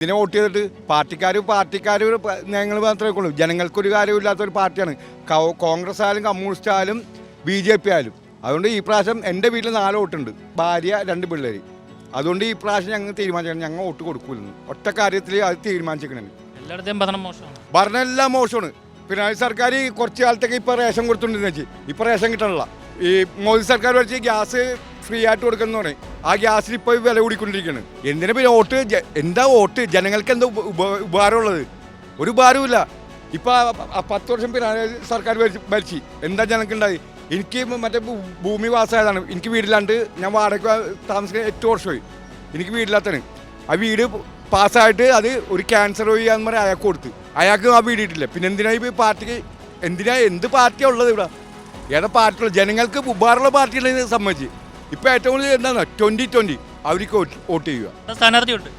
ഇതിനെ വോട്ട് ചെയ്തിട്ട് പാർട്ടിക്കാർ ഞങ്ങൾ മാത്രമേ ഉള്ളൂ. ജനങ്ങൾക്കൊരു കാര്യമില്ലാത്തൊരു പാർട്ടിയാണ് കോൺഗ്രസ് ആയാലും കമ്മ്യൂണിസ്റ്റ് ആയാലും BJP ആയാലും. അതുകൊണ്ട് ഈ പ്രാവശ്യം എൻ്റെ വീട്ടിൽ 4 വോട്ടുണ്ട്, ഭാര്യ 2 പിള്ളേർ. അതുകൊണ്ട് ഈ പ്രാവശ്യം ഞങ്ങൾ തീരുമാനിക്കണം, ഞങ്ങൾ വോട്ട് കൊടുക്കൂലെന്ന്. ഒറ്റ കാര്യത്തിൽ അത് തീരുമാനിച്ചിരിക്കണേ. ഭരണം എല്ലാം മോശമാണ്. പിണറായി സർക്കാർ കുറച്ച് കാലത്തേക്ക് ഇപ്പോൾ റേഷൻ കൊടുത്തുകൊണ്ടിരുന്ന വെച്ച് ഇപ്പോൾ റേഷൻ കിട്ടണില്ല. ഈ മോദി സർക്കാർ വെച്ച് ഗ്യാസ് ഫ്രീ ആയിട്ട് കൊടുക്കുന്ന പറയും. ആ ഗ്യാസിന് ഇപ്പോൾ വില കൂടിക്കൊണ്ടിരിക്കുകയാണ്. എന്തിനാ പിന്നെ വോട്ട്? എന്താ വോട്ട്? ജനങ്ങൾക്ക് എന്താ ഉപകാരമുള്ളത്? ഒരു ഉപകാരമില്ല. ഇപ്പോൾ 10 വർഷം പിണറായി സർക്കാർ ഭരിച്ച് എന്താ ജനങ്ങൾക്കുണ്ടായി? എനിക്ക് മറ്റേ ഭൂമി പാസ്സായതാണ്. എനിക്ക് വീടില്ലാണ്ട് ഞാൻ വാടക താമസിക്കുന്ന 8 വർഷമായി. എനിക്ക് വീടില്ലാത്തതാണ്. ആ വീട് പാസ്സായിട്ട് അത് ഒരു ക്യാൻസർ രോഗിയാന്ന് പറഞ്ഞാൽ അയാൾക്ക് കൊടുത്ത്. അയാൾക്ക് ആ വീട് ഇട്ടില്ല. പിന്നെ എന്തിനാ ഈ പാർട്ടിക്ക് എന്ത് പാർട്ടിയാണ് ഉള്ളത് ഇവിടെ? ഏതാ പാർട്ടിയുള്ളത്? ജനങ്ങൾക്ക് ഉപകാരമുള്ള പാർട്ടികളെ സംബന്ധിച്ച് ഇപ്പോൾ ഏറ്റവും കൂടുതൽ എന്താണ് 2020 അവർക്ക് വോട്ട് ചെയ്യുക. സ്ഥാനാർത്ഥി ഉണ്ട്.